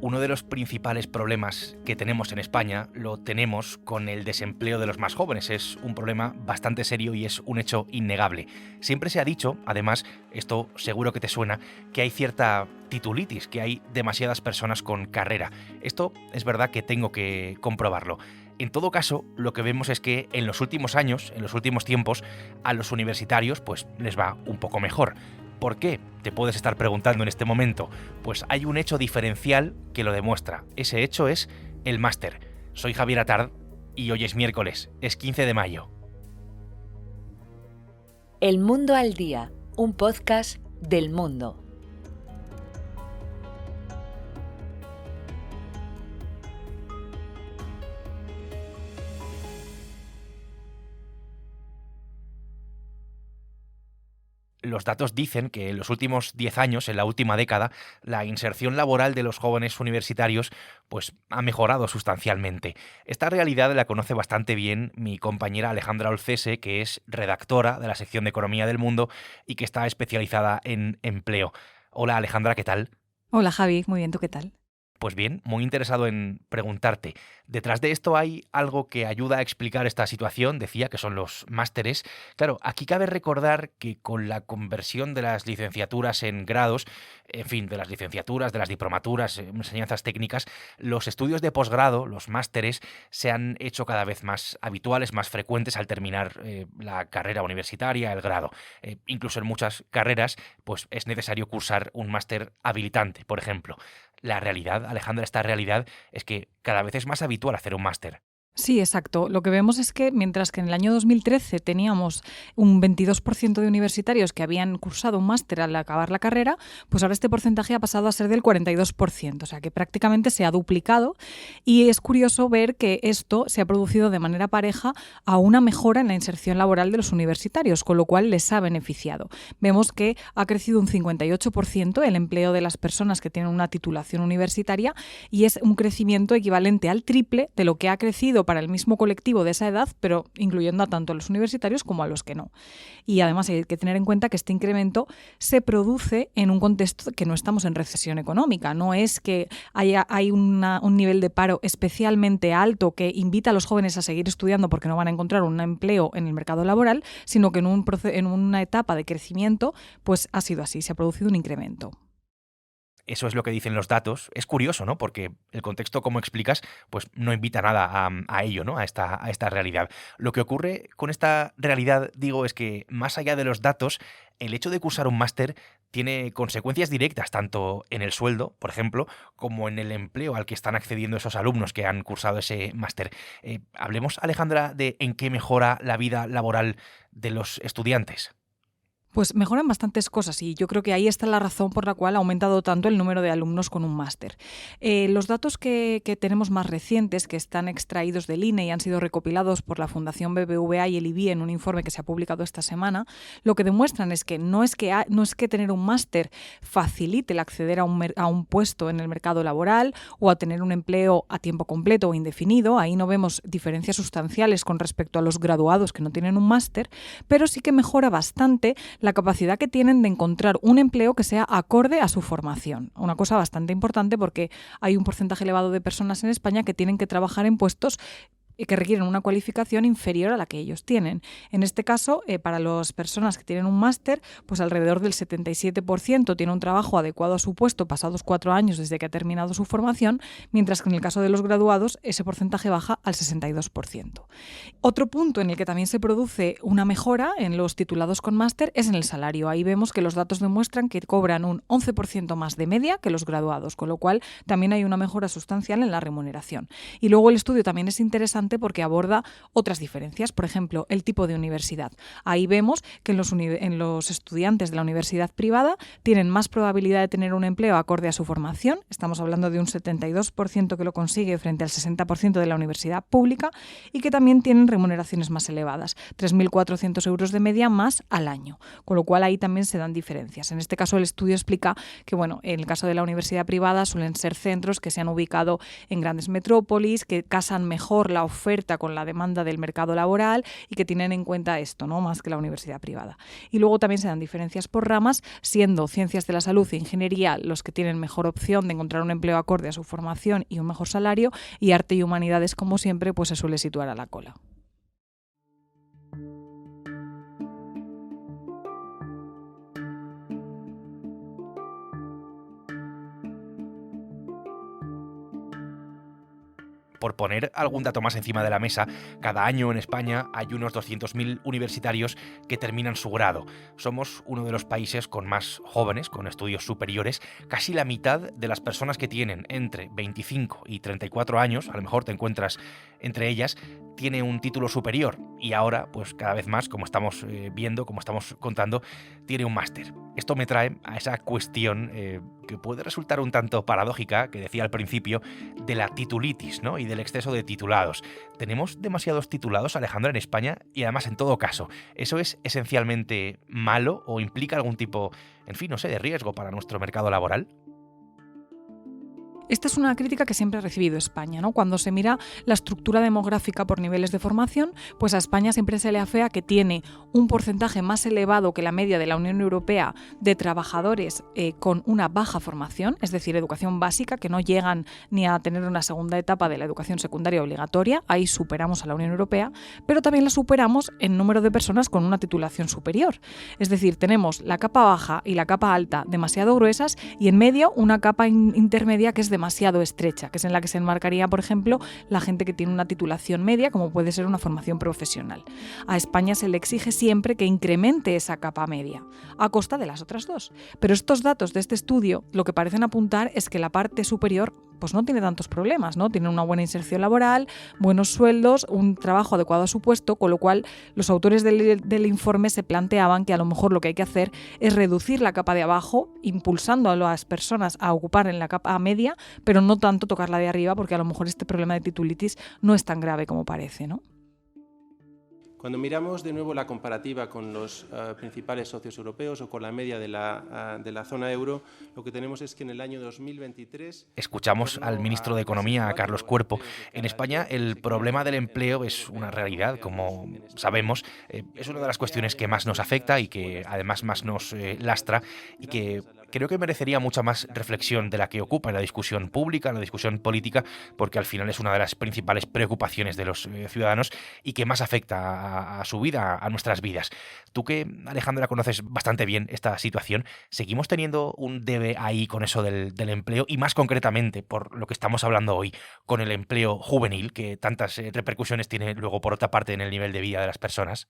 Uno de los principales problemas que tenemos en España lo tenemos con el desempleo de los más jóvenes. Es un problema bastante serio y es un hecho innegable. Siempre se ha dicho, además, esto seguro que te suena, que hay cierta titulitis, que hay demasiadas personas con carrera. Esto es verdad que tengo que comprobarlo. En todo caso, lo que vemos es que en los últimos años, en los últimos tiempos, a los universitarios pues les va un poco mejor. ¿Por qué? Te puedes estar preguntando en este momento. Pues hay un hecho diferencial que lo demuestra. Ese hecho es el máster. Soy Javier Atard y hoy es miércoles, es 15 de mayo. El Mundo al Día, un podcast del Mundo. Los datos dicen que en los últimos 10 años, en la última década, la inserción laboral de los jóvenes universitarios pues, ha mejorado sustancialmente. Esta realidad la conoce bastante bien mi compañera Alejandra Olcese, que es redactora de la sección de Economía del Mundo y que está especializada en empleo. Hola Alejandra, ¿qué tal? Hola Javi, muy bien, ¿tú qué tal? Pues bien, muy interesado en preguntarte, ¿detrás de esto hay algo que ayuda a explicar esta situación? Decía que son los másteres. Claro, aquí cabe recordar que con la conversión de las licenciaturas en grados, en fin, de las licenciaturas, de las diplomaturas, enseñanzas técnicas, los estudios de posgrado, los másteres, se han hecho cada vez más habituales, más frecuentes al terminar la carrera universitaria, el grado. Incluso en muchas carreras, pues es necesario cursar un máster habilitante, por ejemplo. La realidad, Alejandra, esta realidad es que cada vez es más habitual hacer un máster. Sí, exacto. Lo que vemos es que mientras que en el año 2013 teníamos un 22% de universitarios que habían cursado un máster al acabar la carrera, pues ahora este porcentaje ha pasado a ser del 42%, o sea que prácticamente se ha duplicado, y es curioso ver que esto se ha producido de manera pareja a una mejora en la inserción laboral de los universitarios, con lo cual les ha beneficiado. Vemos que ha crecido un 58% el empleo de las personas que tienen una titulación universitaria y es un crecimiento equivalente al triple de lo que ha crecido para el mismo colectivo de esa edad, pero incluyendo a tanto a los universitarios como a los que no. Y además hay que tener en cuenta que este incremento se produce en un contexto que no estamos en recesión económica. No es que hay un nivel de paro especialmente alto que invita a los jóvenes a seguir estudiando porque no van a encontrar un empleo en el mercado laboral, sino que en una etapa de crecimiento pues ha sido así, se ha producido un incremento. Eso es lo que dicen los datos. Es curioso, ¿no? Porque el contexto, como explicas, pues no invita nada a ello, ¿no? A esta realidad. Lo que ocurre con esta realidad, digo, es que más allá de los datos, el hecho de cursar un máster tiene consecuencias directas, tanto en el sueldo, por ejemplo, como en el empleo al que están accediendo esos alumnos que han cursado ese máster. Hablemos, Alejandra, de en qué mejora la vida laboral de los estudiantes. Pues mejoran bastantes cosas y yo creo que ahí está la razón por la cual ha aumentado tanto el número de alumnos con un máster. Los datos que tenemos más recientes, que están extraídos del INE y han sido recopilados por la Fundación BBVA y el IBI en un informe que se ha publicado esta semana, lo que demuestran es que no es que tener un máster facilite el acceder a un puesto en el mercado laboral o a tener un empleo a tiempo completo o indefinido. Ahí no vemos diferencias sustanciales con respecto a los graduados que no tienen un máster, pero sí que mejora bastante la capacidad que tienen de encontrar un empleo que sea acorde a su formación. Una cosa bastante importante porque hay un porcentaje elevado de personas en España que tienen que trabajar en puestos que requieren una cualificación inferior a la que ellos tienen. En este caso, para las personas que tienen un máster, pues alrededor del 77% tiene un trabajo adecuado a su puesto pasados 4 años desde que ha terminado su formación, mientras que en el caso de los graduados ese porcentaje baja al 62%. Otro punto en el que también se produce una mejora en los titulados con máster es en el salario. Ahí vemos que los datos demuestran que cobran un 11% más de media que los graduados, con lo cual también hay una mejora sustancial en la remuneración. Y luego el estudio también es interesante porque aborda otras diferencias, por ejemplo, el tipo de universidad. Ahí vemos que en los estudiantes de la universidad privada tienen más probabilidad de tener un empleo acorde a su formación. Estamos hablando de un 72% que lo consigue frente al 60% de la universidad pública y que también tienen remuneraciones más elevadas, 3.400 euros de media más al año, con lo cual ahí también se dan diferencias. En este caso el estudio explica que, bueno, en el caso de la universidad privada suelen ser centros que se han ubicado en grandes metrópolis, que casan mejor la oferta oferta con la demanda del mercado laboral y que tienen en cuenta esto, ¿no? Más que la universidad privada. Y luego también se dan diferencias por ramas, siendo ciencias de la salud e ingeniería los que tienen mejor opción de encontrar un empleo acorde a su formación y un mejor salario, y arte y humanidades, como siempre, pues se suele situar a la cola. Por poner algún dato más encima de la mesa, cada año en España hay unos 200.000 universitarios que terminan su grado. Somos uno de los países con más jóvenes, con estudios superiores. Casi la mitad de las personas que tienen entre 25 y 34 años, a lo mejor te encuentras entre ellas, tiene un título superior. Y ahora, pues cada vez más, como estamos viendo, como estamos contando, tiene un máster. Esto me trae a esa cuestión que puede resultar un tanto paradójica, que decía al principio, de la titulitis, ¿no? Y del exceso de titulados. ¿Tenemos demasiados titulados, Alejandra, en España? Y además, en todo caso, ¿eso es esencialmente malo o implica algún tipo, en fin, no sé, de riesgo para nuestro mercado laboral? Esta es una crítica que siempre ha recibido España, ¿no? Cuando se mira la estructura demográfica por niveles de formación, pues a España siempre se le afea que tiene un porcentaje más elevado que la media de la Unión Europea de trabajadores con una baja formación, es decir, educación básica, que no llegan ni a tener una segunda etapa de la educación secundaria obligatoria. Ahí superamos a la Unión Europea, pero también la superamos en número de personas con una titulación superior. Es decir, tenemos la capa baja y la capa alta demasiado gruesas y en medio una capa intermedia que es demasiado estrecha, que es en la que se enmarcaría, por ejemplo, la gente que tiene una titulación media, como puede ser una formación profesional. A España se le exige siempre que incremente esa capa media, a costa de las otras dos. Pero estos datos de este estudio lo que parecen apuntar es que la parte superior pues no tiene tantos problemas, ¿no? Tiene una buena inserción laboral, buenos sueldos, un trabajo adecuado a su puesto, con lo cual los autores del informe se planteaban que a lo mejor lo que hay que hacer es reducir la capa de abajo, impulsando a las personas a ocupar en la capa media, pero no tanto tocar la de arriba, porque a lo mejor este problema de titulitis no es tan grave como parece, ¿no? Cuando miramos de nuevo la comparativa con los principales socios europeos o con la media de la zona euro, lo que tenemos es que en el año 2023... Escuchamos al ministro de Economía, a Carlos Cuerpo. En España el problema del empleo es una realidad, como sabemos. Es una de las cuestiones que más nos afecta y que además más nos lastra y que creo que merecería mucha más reflexión de la que ocupa en la discusión pública, en la discusión política, porque al final es una de las principales preocupaciones de los ciudadanos y que más afecta a su vida, a nuestras vidas. Tú que, Alejandra, conoces bastante bien esta situación, ¿seguimos teniendo un debe ahí con eso del empleo? Y más concretamente, por lo que estamos hablando hoy, con el empleo juvenil, que tantas repercusiones tiene luego por otra parte en el nivel de vida de las personas.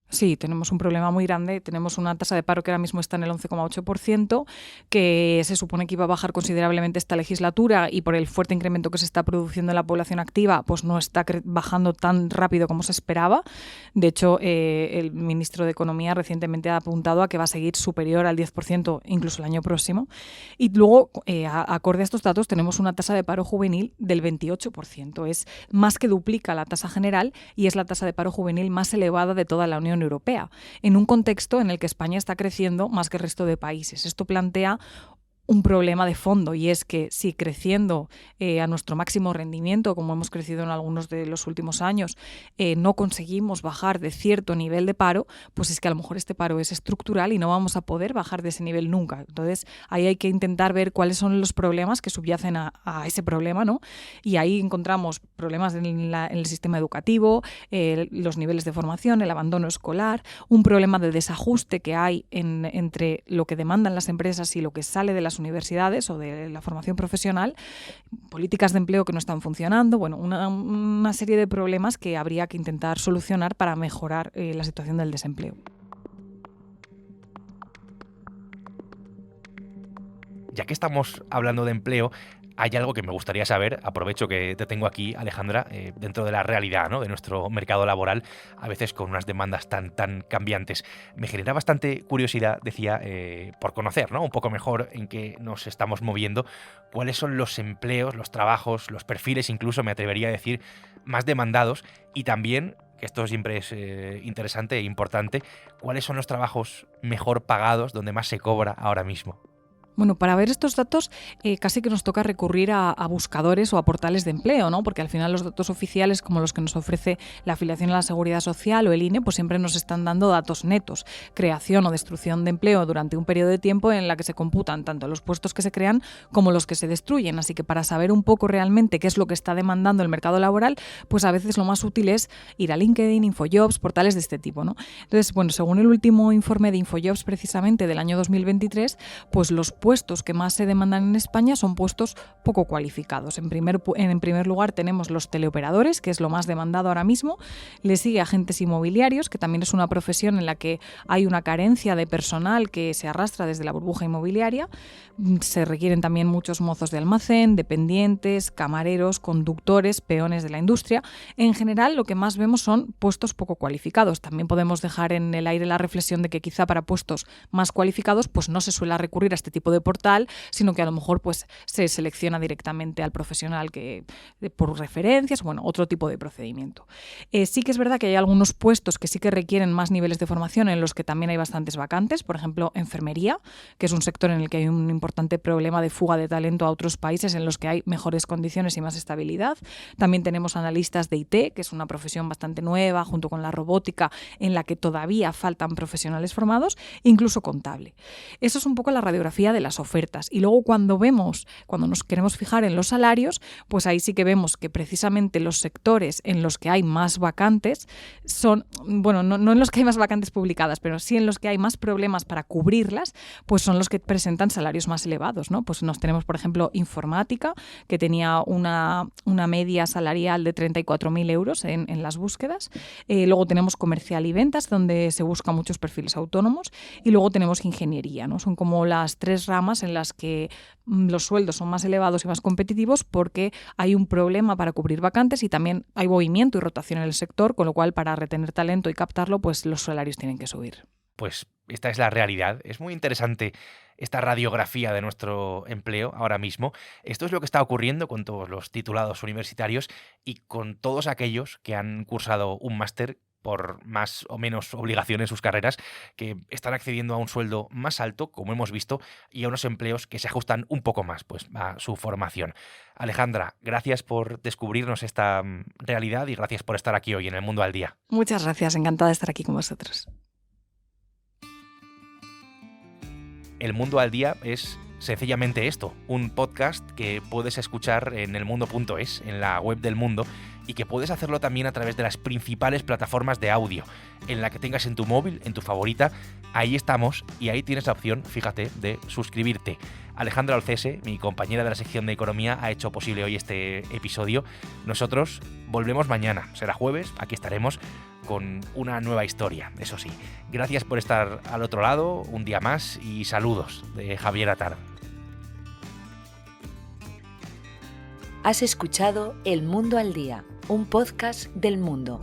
Sí, tenemos un problema muy grande. Tenemos una tasa de paro que ahora mismo está en el 11,8%, que se supone que iba a bajar considerablemente esta legislatura y por el fuerte incremento que se está produciendo en la población activa, pues no está bajando tan rápido como se esperaba. De hecho, el ministro de Economía recientemente ha apuntado a que va a seguir superior al 10% incluso el año próximo. Y luego, acorde a estos datos, tenemos una tasa de paro juvenil del 28%. Es más que duplica la tasa general y es la tasa de paro juvenil más elevada de toda la Unión Europea, en un contexto en el que España está creciendo más que el resto de países. Esto plantea un problema de fondo y es que si creciendo a nuestro máximo rendimiento, como hemos crecido en algunos de los últimos años, no conseguimos bajar de cierto nivel de paro, pues es que a lo mejor este paro es estructural y no vamos a poder bajar de ese nivel nunca. Entonces ahí hay que intentar ver cuáles son los problemas que subyacen a ese problema, ¿no? Y ahí encontramos problemas en el sistema educativo, los niveles de formación, el abandono escolar, un problema de desajuste que hay entre lo que demandan las empresas y lo que sale de las universidades o de la formación profesional, políticas de empleo que no están funcionando, bueno, una serie de problemas que habría que intentar solucionar para mejorar la situación del desempleo. Ya que estamos hablando de empleo, hay algo que me gustaría saber, aprovecho que te tengo aquí, Alejandra, dentro de la realidad, ¿no?, de nuestro mercado laboral, a veces con unas demandas tan cambiantes. Me genera bastante curiosidad, decía, por conocer, ¿no?, un poco mejor en qué nos estamos moviendo, cuáles son los empleos, los trabajos, los perfiles, incluso me atrevería a decir, más demandados, y también, que esto siempre es interesante e importante, cuáles son los trabajos mejor pagados, donde más se cobra ahora mismo. Bueno, para ver estos datos casi que nos toca recurrir a buscadores o a portales de empleo, ¿no? Porque al final los datos oficiales, como los que nos ofrece la afiliación a la Seguridad Social o el INE, pues siempre nos están dando datos netos, creación o destrucción de empleo durante un periodo de tiempo en la que se computan tanto los puestos que se crean como los que se destruyen. Así que para saber un poco realmente qué es lo que está demandando el mercado laboral, pues a veces lo más útil es ir a LinkedIn, Infojobs, portales de este tipo, ¿no? Entonces, bueno, según el último informe de Infojobs precisamente del año 2023, pues los puestos que más se demandan en España son puestos poco cualificados. En primer lugar tenemos los teleoperadores, que es lo más demandado ahora mismo. Le sigue agentes inmobiliarios, que también es una profesión en la que hay una carencia de personal que se arrastra desde la burbuja inmobiliaria. Se requieren también muchos mozos de almacén, dependientes, camareros, conductores, peones de la industria. En general, lo que más vemos son puestos poco cualificados. También podemos dejar en el aire la reflexión de que quizá para puestos más cualificados pues no se suele recurrir a este tipo de portal, sino que a lo mejor pues se selecciona directamente al profesional por referencias, bueno, otro tipo de procedimiento. Sí que es verdad que hay algunos puestos que sí que requieren más niveles de formación en los que también hay bastantes vacantes, por ejemplo, enfermería, que es un sector en el que hay un importante problema de fuga de talento a otros países en los que hay mejores condiciones y más estabilidad. También tenemos analistas de IT, que es una profesión bastante nueva, junto con la robótica, en la que todavía faltan profesionales formados, incluso contable. Eso es un poco la radiografía de las ofertas. Y luego cuando nos queremos fijar en los salarios, pues ahí sí que vemos que precisamente los sectores en los que hay más vacantes son, bueno, no en los que hay más vacantes publicadas, pero sí en los que hay más problemas para cubrirlas, pues son los que presentan salarios más elevados, ¿no? Pues nos tenemos, por ejemplo, informática, que tenía una media salarial de 34.000 euros en las búsquedas. Luego tenemos comercial y ventas, donde se buscan muchos perfiles autónomos. Y luego tenemos ingeniería, ¿no? Son como las tres ramas en las que los sueldos son más elevados y más competitivos porque hay un problema para cubrir vacantes y también hay movimiento y rotación en el sector, con lo cual para retener talento y captarlo, pues los salarios tienen que subir. Pues esta es la realidad. Es muy interesante esta radiografía de nuestro empleo ahora mismo. Esto es lo que está ocurriendo con todos los titulados universitarios y con todos aquellos que han cursado un máster por más o menos obligación en sus carreras, que están accediendo a un sueldo más alto, como hemos visto, y a unos empleos que se ajustan un poco más pues, a su formación. Alejandra, gracias por descubrirnos esta realidad y gracias por estar aquí hoy en El Mundo al Día. Muchas gracias, encantada de estar aquí con vosotros. El Mundo al Día es sencillamente esto, un podcast que puedes escuchar en elmundo.es, en la web del Mundo, y que puedes hacerlo también a través de las principales plataformas de audio, en la que tengas en tu móvil, en tu favorita. Ahí estamos y ahí tienes la opción, fíjate, de suscribirte. Alejandra Olcese, mi compañera de la sección de Economía, ha hecho posible hoy este episodio. Nosotros volvemos mañana, será jueves, aquí estaremos con una nueva historia, eso sí. Gracias por estar al otro lado, un día más, y saludos de Javier Atard. Has escuchado El Mundo al Día, un podcast del Mundo.